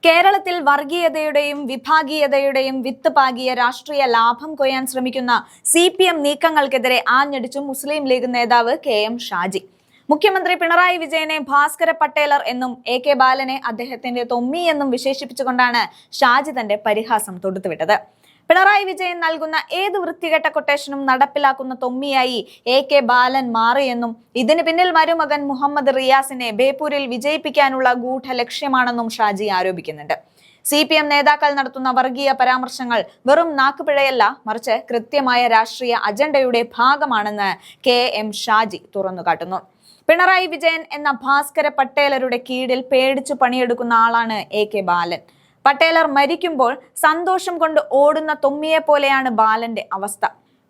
കേരളത്തിൽ വർഗീയതയുടെയും വിഭാഗീയതയുടെയും വിത്ത് പാകിയ രാഷ്ട്രീയ ലാഭം കൊയ്യാൻ ശ്രമിക്കുന്ന CPM നീക്കങ്ങൾക്കെതിരെ ആഞ്ഞടിച്ചു മുസ്ലിം ലീഗ് നേതാവ് KM ഷാജി. മുഖ്യമന്ത്രി പിണറായി വിജയനെ ഭാസ്കര പട്ടേലർ എന്നും AK ബാലനെ അദ്ദേഹത്തിന്റെ തൊമ്മി എന്നും വിശേഷിപ്പിച്ചുകൊണ്ടാണ് ഷാജി തന്റെ പരിഹാസം തൊടുത്തുവിട്ടത്. പിണറായി വിജയൻ നൽകുന്ന ഏത് വൃത്തികെട്ട കൊട്ടേഷനും നടപ്പിലാക്കുന്ന തൊമ്മിയായി AK ബാലൻ മാറിയെന്നും ഇതിന് പിന്നിൽ മരുമകൻ മുഹമ്മദ് റിയാസിനെ ബേപ്പൂരിൽ വിജയിപ്പിക്കാനുള്ള ഗൂഢലക്ഷ്യമാണെന്നും ഷാജി ആരോപിക്കുന്നുണ്ട്. CPM നേതാക്കൾ നടത്തുന്ന വർഗീയ പരാമർശങ്ങൾ വെറും നാക്കുപിഴയല്ല, മറിച്ച് കൃത്യമായ രാഷ്ട്രീയ അജണ്ടയുടെ ഭാഗമാണെന്ന് KM ഷാജി തുറന്നുകാട്ടുന്നു. പിണറായി വിജയൻ എന്ന ഭാസ്കര പട്ടേലരുടെ കീഴിൽ പേടിച്ചു പണിയെടുക്കുന്ന ആളാണ് AK ബാലൻ. പട്ടേലർ മരിക്കുമ്പോൾ സന്തോഷം കൊണ്ട് ഓടുന്ന തൊമ്മിയെ പോലെയാണ് ബാലന്റെ അവസ്ഥ.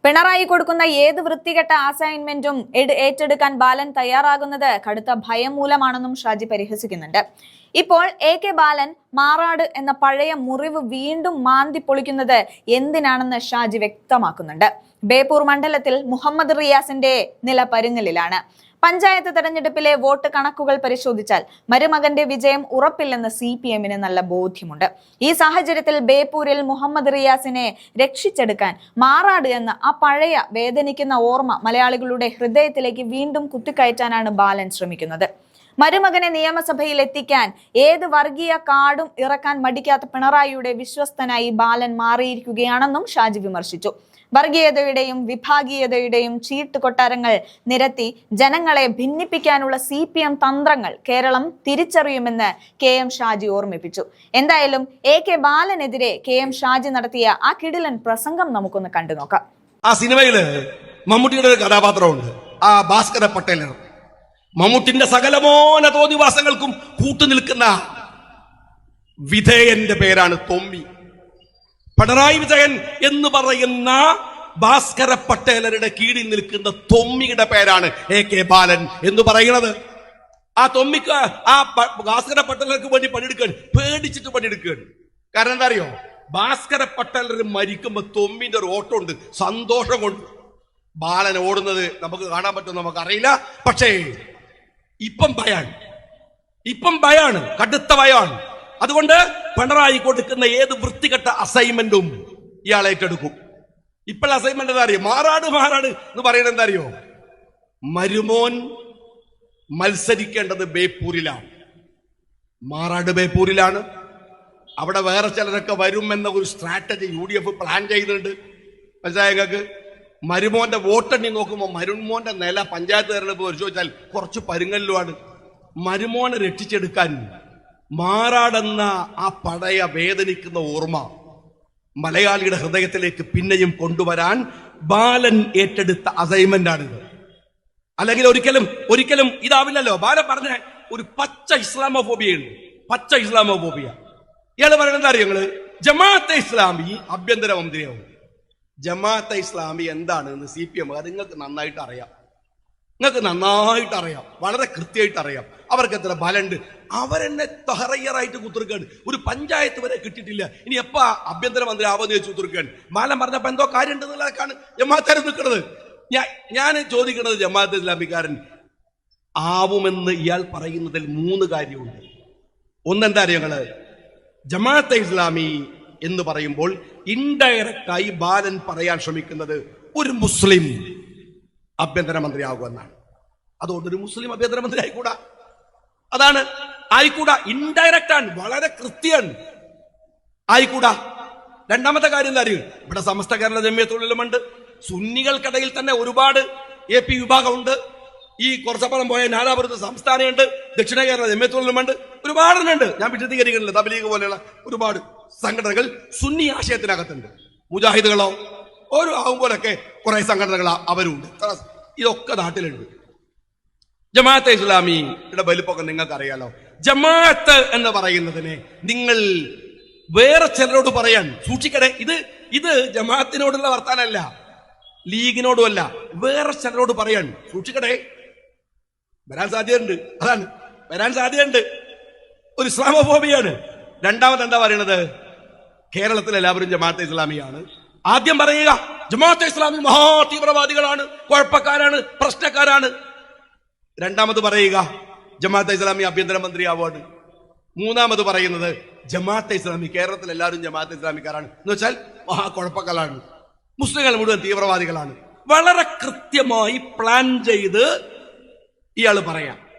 പിണറായി കൊടുക്കുന്ന ഏത് വൃത്തികെട്ട അസൈൻമെന്റും ഏറ്റെടുക്കാൻ ബാലൻ തയ്യാറാകുന്നത് കടുത്ത ഭയം മൂലമാണെന്നും ഷാജി പരിഹസിക്കുന്നുണ്ട്. ഇപ്പോൾ AK ബാലൻ മാറാട് എന്ന പഴയ മുറിവ് വീണ്ടും മാന്തി പൊളിക്കുന്നത് എന്തിനാണെന്ന് ഷാജി വ്യക്തമാക്കുന്നുണ്ട്. ബേപ്പൂർ മണ്ഡലത്തിൽ മുഹമ്മദ് റിയാസിന്റെ നില പരുങ്ങലിലാണ്. പഞ്ചായത്ത് തെരഞ്ഞെടുപ്പിലെ വോട്ട് കണക്കുകൾ പരിശോധിച്ചാൽ മരുമകന്റെ വിജയം ഉറപ്പില്ലെന്ന് CPM-ന് നല്ല ബോധ്യമുണ്ട്. ഈ സാഹചര്യത്തിൽ ബേപ്പൂരിൽ മുഹമ്മദ് റിയാസിനെ രക്ഷിച്ചെടുക്കാൻ മാറാട് എന്ന ആ പഴയ വേദനിക്കുന്ന ഓർമ്മ മലയാളികളുടെ ഹൃദയത്തിലേക്ക് വീണ്ടും കുത്തിക്കയറ്റാനാണ് ബാലൻ ശ്രമിക്കുന്നത്. മരുമകനെ നിയമസഭയിൽ എത്തിക്കാൻ ഏത് വർഗീയ കാർഡും ഇറക്കാൻ മടിക്കാത്ത പിണറായിയുടെ വിശ്വസ്തനായി ബാലൻ മാറിയിരിക്കുകയാണെന്നും ഷാജി വിമർശിച്ചു. വർഗീയതയുടെയും വിഭാഗീയതയുടെയും ചീട്ട് കൊട്ടാരങ്ങൾ നിരത്തി ജനങ്ങളെ ഭിന്നിപ്പിക്കാനുള്ള CPM തന്ത്രങ്ങൾ കേരളം തിരിച്ചറിയുമെന്ന് KM ഷാജി ഓർമ്മിപ്പിച്ചു. എന്തായാലും AK ബാലനെതിരെ KM ഷാജി നടത്തിയ ആ കിടിലൻ പ്രസംഗം നമുക്കൊന്ന് കണ്ടു നോക്കാം. ആ സിനിമയില് മമ്മൂട്ടിയുടെ ഒരു കഥാപാത്രമുണ്ട്, ആ ഭാസ്കര പട്ടേലർ. മമ്മൂട്ടിന്റെ സകലമോന തോന്നിവാസങ്ങൾക്കും കൂട്ടുനിൽക്കുന്ന വിധേയന്റെ പേരാണ് തൊമ്മി. പിണറായി വിജയൻ എന്ന് പറയുന്ന ഭാസ്കര പട്ടേലരുടെ കീഴിൽ നിൽക്കുന്ന തൊമ്മിയുടെ പേരാണ് AK ബാലൻ എന്ന് പറയുന്നത്. ആ തൊമ്മിക്ക് ആ ഭാസ്കര പട്ടേലർക്ക് വേണ്ടി പണിയെടുക്കുകയാണ്, പേടിച്ചിട്ട് പണിയെടുക്കുകയാണ്. കാരണം എന്താ അറിയോ, ഭാസ്കര പട്ടേലർ മരിക്കുമ്പോ തൊമ്മിന്റെ ഒരു ഓട്ടം ഉണ്ട്, സന്തോഷം കൊണ്ട്. ബാലൻ ഓടുന്നത് നമുക്ക് കാണാൻ പറ്റും, നമുക്കറിയില്ല. പക്ഷേ ഇപ്പം ഭയാണ്, കടുത്ത ഭയാണ്. അതുകൊണ്ട് പിണറായി കൊടുക്കുന്ന ഏത് വൃത്തികെട്ട അസൈൻമെന്റും ഇയാൾ ഏറ്റെടുക്കും. ഇപ്പോൾ അസൈൻമെന്റ് എന്താ അറിയോ, മാറാട് എന്ന് പറയുന്നത് എന്താ അറിയോ, മരുമോൻ മത്സരിക്കേണ്ടത് ബേപ്പൂരിലാണ്. മാറാട് ബേപ്പൂരിലാണ്. അവിടെ വേറെ ചിലരൊക്കെ വരുമെന്ന ഒരു സ്ട്രാറ്റജി UDF പ്ലാൻ ചെയ്യുന്നുണ്ട്. മനസ്സിലായ നിങ്ങൾക്ക്? മരുമോന്റെ വോട്ടെണ്ണി നോക്കുമ്പോൾ മരുമോന്റെ നില പഞ്ചായത്ത് തെരഞ്ഞെടുപ്പ് പരിശോധിച്ചാൽ കുറച്ച് പരുങ്ങല്ലുമാണ്. മരുമോനെ രക്ഷിച്ചെടുക്കാൻ മാറാടെന്ന ആ പഴയ വേദനിക്കുന്ന ഓർമ്മ മലയാളിയുടെ ഹൃദയത്തിലേക്ക് പിന്നെയും കൊണ്ടുവരാൻ ബാലൻ ഏറ്റെടുത്ത അസൈൻമെന്റാണിത്. അല്ലെങ്കിൽ ഒരിക്കലും ഇതാവില്ലല്ലോ. ബാലൻ പറഞ്ഞ ഒരു പച്ച ഇസ്ലാമോഫോബിയുണ്ട്, പച്ച ഇസ്ലാമോഫോബിയ. ഇയാള് പറയുന്നത് അറിയോ, നിങ്ങള് ജമാഅത്തെ ഇസ്ലാമി ആഭ്യന്തര മന്ത്രിയാവും. ജമാഅത്തെ ഇസ്ലാമി എന്താണെന്ന് CPM നിങ്ങൾക്ക് നന്നായിട്ട് അറിയാം, വളരെ കൃത്യമായിട്ട് അറിയാം. അവർക്ക് എത്ര ബലുണ്ട്. അവരെന്നെ തഹറയ്യറായിട്ട് കുത്തിരിക്കാണ്. ഒരു പഞ്ചായത്ത് വരെ കിട്ടിയിട്ടില്ല, ഇനി എപ്പാ ആഭ്യന്തരമന്ത്രി ആവെന്ന് ചോദിച്ചു കുത്തിരിക്കാണ്. ബാലൻ പറഞ്ഞപ്പോ എന്തോ കാര്യം ഉണ്ടെന്നുള്ളതൊക്കെയാണ് ജമാഅത്താര് നിൽക്കുന്നത്. ഞാൻ ചോദിക്കുന്നത്, ജമാഅത്തെ ഇസ്ലാമിക്കാരൻ ആവുമെന്ന് ഇയാൾ പറയുന്നതിൽ 3 കാര്യമുണ്ട്. ഒന്നെന്താ അറിയങ്ങള്, ജമാഅത്തെ ഇസ്ലാമി എന്ന് പറയുമ്പോൾ ഇൻഡയറക്റ്റായി ബാലൻ പറയാൻ ശ്രമിക്കുന്നത് ഒരു മുസ്ലിം ആഭ്യന്തരമന്ത്രി ആകുമെന്നാണ്. അതുകൊണ്ട് ഒരു മുസ്ലിം ആഭ്യന്തരമന്ത്രി ആയിക്കൂടാ, അതാണ് ആയിക്കൂടാ. ഇൻഡയറക്റ്റ് ആണ്, വളരെ കൃത്യമാണ്, ആയിക്കൂടാ. രണ്ടാമത്തെ കാര്യം എന്താ അറിയും, ഇവിടെ സമസ്ത കേരള ജമിയത്തുൽ ഉലമയുണ്ട്. സുന്നികൾക്കിടയിൽ തന്നെ ഒരുപാട് AP വിഭാഗമുണ്ട്. ഈ കുറച്ചപ്പുറം പോയ നാദാപുരത്ത് സംസ്ഥാനമുണ്ട്, ദക്ഷിണ കേരള ജമിയത്തുൽ ഉലമയുണ്ട്, ഒരുപാടെണ്ണുണ്ട്. ഞാൻ വിശദീകരിക്കുന്നില്ല. തബ്ലീഗ് പോലെയുള്ള ഒരുപാട് സംഘടനകൾ സുന്നി ആശയത്തിനകത്തുണ്ട്. മുജാഹിദുകളോ ഓരോ ആവുമ്പോഴൊക്കെ കുറെ സംഘടനകൾ അവരുണ്ട്. ഇതൊക്കെ നാട്ടിലുണ്ട്. ജമാഅത്തെ ഇസ്ലാമിയുടെ വലുപ്പമൊക്കെ നിങ്ങൾക്ക് അറിയാലോ. ജമാഅത്ത് എന്ന് പറയുന്നതിനെ നിങ്ങൾ വേറെ ചിലരോട് പറയാൻ സൂക്ഷിക്കണേ. ഇത് ജമാഅത്തിനോടുള്ള വർത്താനല്ല, ലീഗിനോടുമല്ല, വേറെ ചിലരോട് പറയാൻ സൂക്ഷിക്കണേ. വരാൻ സാധ്യതയുണ്ട്, അതാണ് വരാൻ സാധ്യതയുണ്ട്. ഒരു ഇസ്ലാമോഫോബിയാണ്. രണ്ടാമത് എന്താ പറയണത്, കേരളത്തിൽ എല്ലാവരും ജമാഅത്തെ ഇസ്ലാമിയാണ്. ആദ്യം പറയുക ജമാഅത്തെ ഇസ്ലാമി മഹാ തീവ്രവാദികളാണ്, കുഴപ്പക്കാരാണ്, പ്രശ്നക്കാരാണ്. രണ്ടാമത് പറയുക ജമാഅത്തെ ഇസ്ലാമി ആഭ്യന്തരമന്ത്രി ആവാണ്. മൂന്നാമത് പറയുന്നത് ജമാഅത്തെ ഇസ്ലാമി, കേരളത്തിൽ എല്ലാവരും ജമാഅത്തെ ഇസ്ലാമിക്കാരാണ് എന്ന് വെച്ചാൽ മഹാകുഴപ്പക്കാരാണ്, മുസ്ലിങ്ങൾ മുഴുവൻ തീവ്രവാദികളാണ്. വളരെ കൃത്യമായി പ്ലാൻ ചെയ്ത് ഇയാൾ പറയാം.